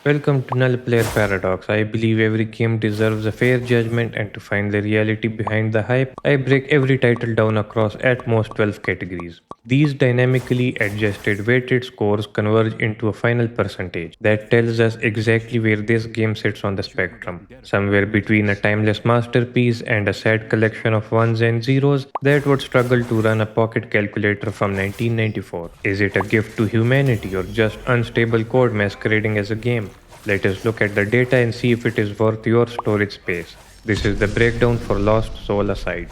Welcome to Nullplayer Paradox. I believe every game deserves a fair judgment, and to find the reality behind the hype, I break every title down across at most 12 categories. These dynamically adjusted weighted scores converge into a final percentage that tells us exactly where this game sits on the spectrum. Somewhere between a timeless masterpiece and a sad collection of ones and zeros that would struggle to run a pocket calculator from 1994. Is it a gift to humanity or just unstable code masquerading as a game? Let us look at the data and see if it is worth your storage space. This is the breakdown for Lost Soul Aside.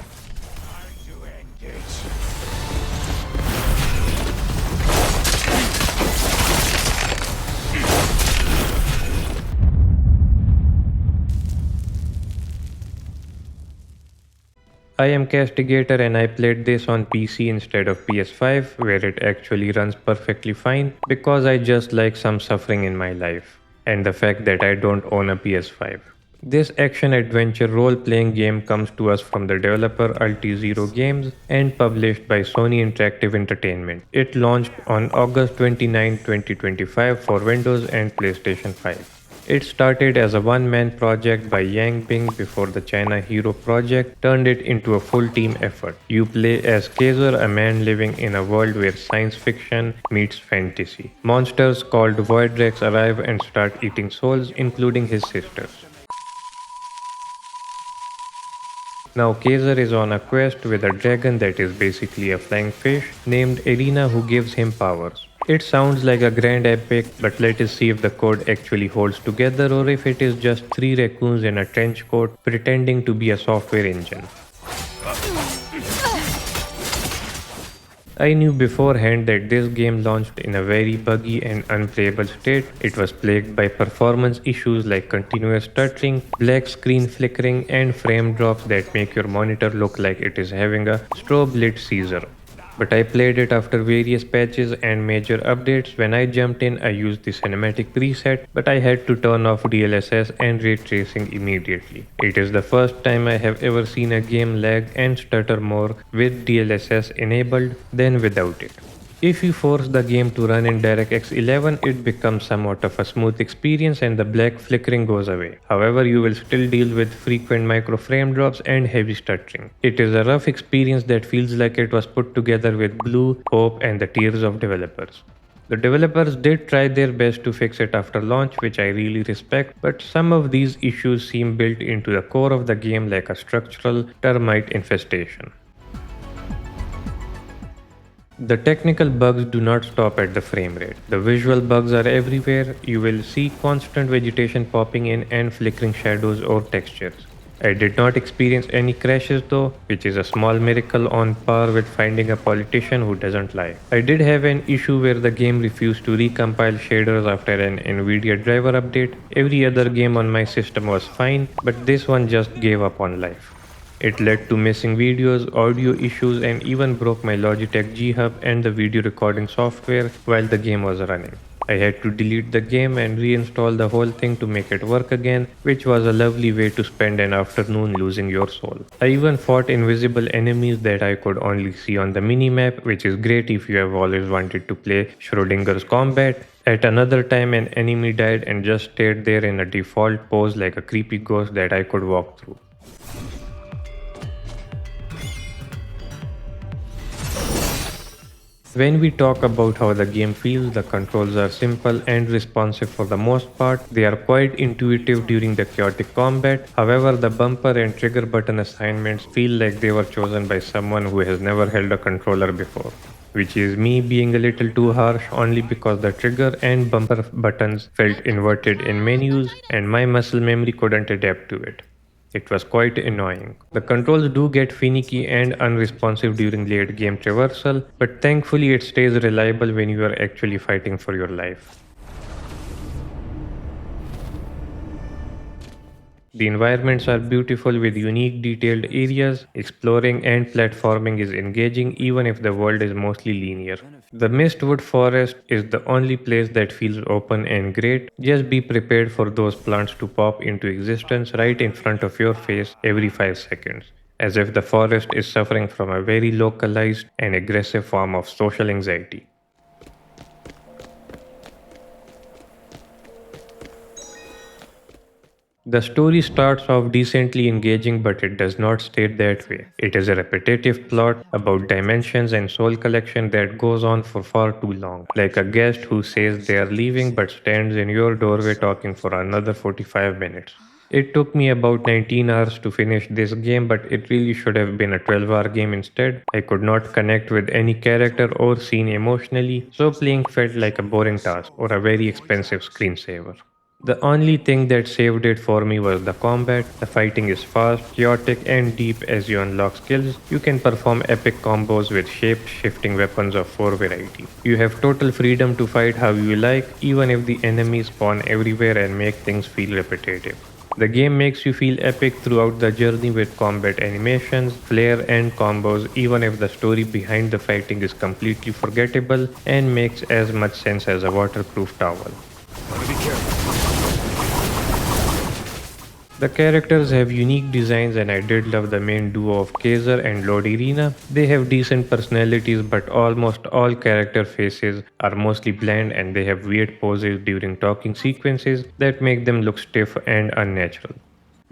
I am Castigator and I played this on PC instead of PS5 where it actually runs perfectly fine because I just like some suffering in my life and the fact that I don't own a PS5. This action adventure role playing game comes to us from the developer Ulti Zero Games and published by Sony Interactive Entertainment. It launched on August 29, 2025 for Windows and PlayStation 5. It started as a one-man project by Yang Bing before the China Hero project turned it into a full team effort. You play as Kaser, a man living in a world where science fiction meets fantasy. Monsters called Void Rex arrive and start eating souls, including his sisters. Now Kaser is on a quest with a dragon that is basically a flying fish named Irina who gives him powers. It sounds like a grand epic, but let us see if the code actually holds together or if it is just three raccoons in a trench coat pretending to be a software engine. I knew beforehand that this game launched in a very buggy and unplayable state. It was plagued by performance issues like continuous stuttering, black screen flickering, and frame drops that make your monitor look like it is having a strobe lit seizure. But I played it after various patches and major updates. When I jumped in, I used the cinematic preset, but I had to turn off DLSS and ray tracing immediately. It is the first time I have ever seen a game lag and stutter more with DLSS enabled than without it. If you force the game to run in DirectX 11, it becomes somewhat of a smooth experience and the black flickering goes away. However, you will still deal with frequent micro frame drops and heavy stuttering. It is a rough experience that feels like it was put together with glue, hope, and the tears of developers. The developers did try their best to fix it after launch, which I really respect, but some of these issues seem built into the core of the game like a structural termite infestation. The technical bugs do not stop at the frame rate. The visual bugs are everywhere. You will see constant vegetation popping in and flickering shadows or textures. I did not experience any crashes though, which is a small miracle on par with finding a politician who doesn't lie. I did have an issue where the game refused to recompile shaders after an Nvidia driver update. Every other game on my system was fine, but this one just gave up on life. It led to missing videos, audio issues, and even broke my Logitech G Hub and the video recording software while the game was running. I had to delete the game and reinstall the whole thing to make it work again, which was a lovely way to spend an afternoon losing your soul. I even fought invisible enemies that I could only see on the minimap, which is great if you have always wanted to play Schrodinger's Combat. At another time, an enemy died and just stayed there in a default pose like a creepy ghost that I could walk through. When we talk about how the game feels, the controls are simple and responsive for the most part. They are quite intuitive during the chaotic combat. However, the bumper and trigger button assignments feel like they were chosen by someone who has never held a controller before. Which is me being a little too harsh only because the trigger and bumper buttons felt inverted in menus and my muscle memory couldn't adapt to it. It was quite annoying. The controls do get finicky and unresponsive during late game traversal, but thankfully it stays reliable when you are actually fighting for your life. The environments are beautiful with unique detailed areas. Exploring and platforming is engaging even if the world is mostly linear. The Mistwood Forest is the only place that feels open and great. Just be prepared for those plants to pop into existence right in front of your face every 5 seconds, as if the forest is suffering from a very localized and aggressive form of social anxiety. The story starts off decently engaging, but it does not stay that way. It is a repetitive plot about dimensions and soul collection that goes on for far too long. Like a guest who says they are leaving but stands in your doorway talking for another 45 minutes. It took me about 19 hours to finish this game, but it really should have been a 12-hour game instead. I could not connect with any character or scene emotionally, so playing felt like a boring task or a very expensive screensaver. The only thing that saved it for me was the combat. The fighting is fast, chaotic, and deep as you unlock skills. You can perform epic combos with shape-shifting weapons of 4 variety. You have total freedom to fight how you like, even if the enemies spawn everywhere and make things feel repetitive. The game makes you feel epic throughout the journey with combat animations, flair, and combos, even if the story behind the fighting is completely forgettable and makes as much sense as a waterproof towel. Gotta be careful. The characters have unique designs, and I did love the main duo of Kaser and Lord Irina. They have decent personalities, but almost all character faces are mostly bland and they have weird poses during talking sequences that make them look stiff and unnatural.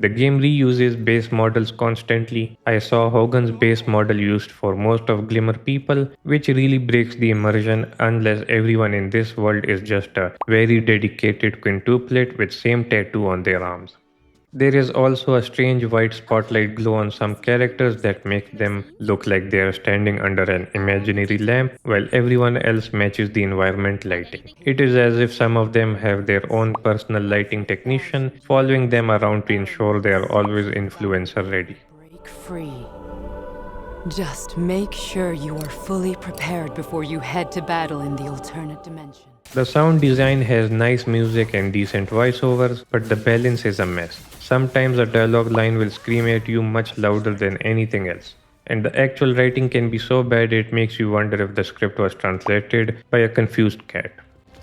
The game reuses base models constantly. I saw Hogan's base model used for most of Glimmer People, which really breaks the immersion unless everyone in this world is just a very dedicated quintuplet with same tattoo on their arms. There is also a strange white spotlight glow on some characters that make them look like they are standing under an imaginary lamp while everyone else matches the environment lighting. It is as if some of them have their own personal lighting technician following them around to ensure they are always influencer ready. Break free. Just make sure you are fully prepared before you head to battle in the alternate dimension. The sound design has nice music and decent voiceovers, but the balance is a mess. Sometimes a dialogue line will scream at you much louder than anything else. And the actual writing can be so bad it makes you wonder if the script was translated by a confused cat.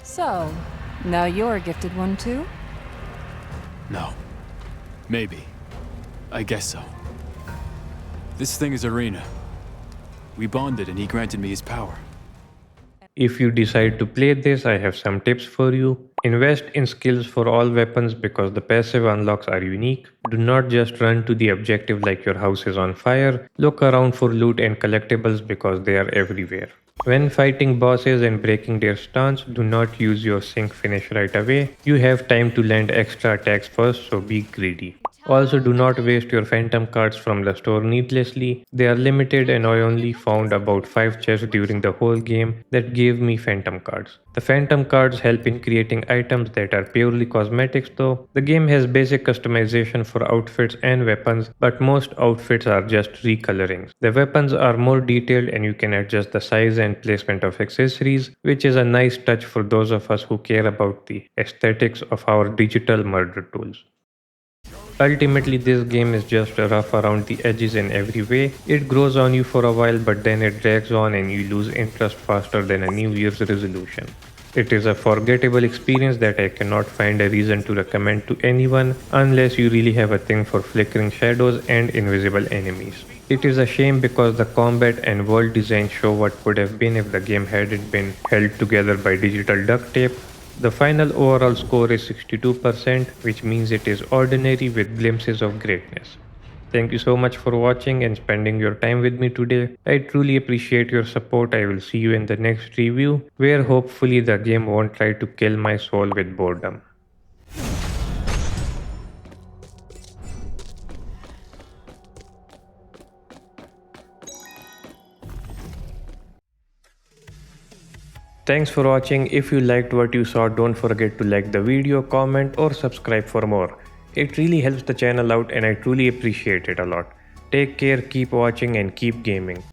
So, now you're a gifted one too? No. Maybe. I guess so. This thing is Arena. We bonded and he granted me his power. If you decide to play this, I have some tips for you. Invest in skills for all weapons because the passive unlocks are unique. Do not just run to the objective like your house is on fire. Look around for loot and collectibles because they are everywhere. When fighting bosses and breaking their stance, do not use your sync finish right away. You have time to land extra attacks first, so be greedy. Also, do not waste your phantom cards from the store needlessly. They are limited and I only found about 5 chests during the whole game that gave me phantom cards. The phantom cards help in creating items that are purely cosmetics though. The game has basic customization for outfits and weapons, but most outfits are just recolorings. The weapons are more detailed and you can adjust the size and placement of accessories, which is a nice touch for those of us who care about the aesthetics of our digital murder tools. Ultimately, this game is just rough around the edges in every way. It grows on you for a while, but then it drags on and you lose interest faster than a New Year's resolution. It is a forgettable experience that I cannot find a reason to recommend to anyone unless you really have a thing for flickering shadows and invisible enemies. It is a shame because the combat and world design show what could have been if the game hadn't been held together by digital duct tape. The final overall score is 62%, which means it is ordinary with glimpses of greatness. Thank you so much for watching and spending your time with me today. I truly appreciate your support. I will see you in the next review, where hopefully the game won't try to kill my soul with boredom. Thanks for watching. If you liked what you saw, don't forget to like the video, comment or subscribe for more. It really helps the channel out and I truly appreciate it a lot. Take care, keep watching and keep gaming.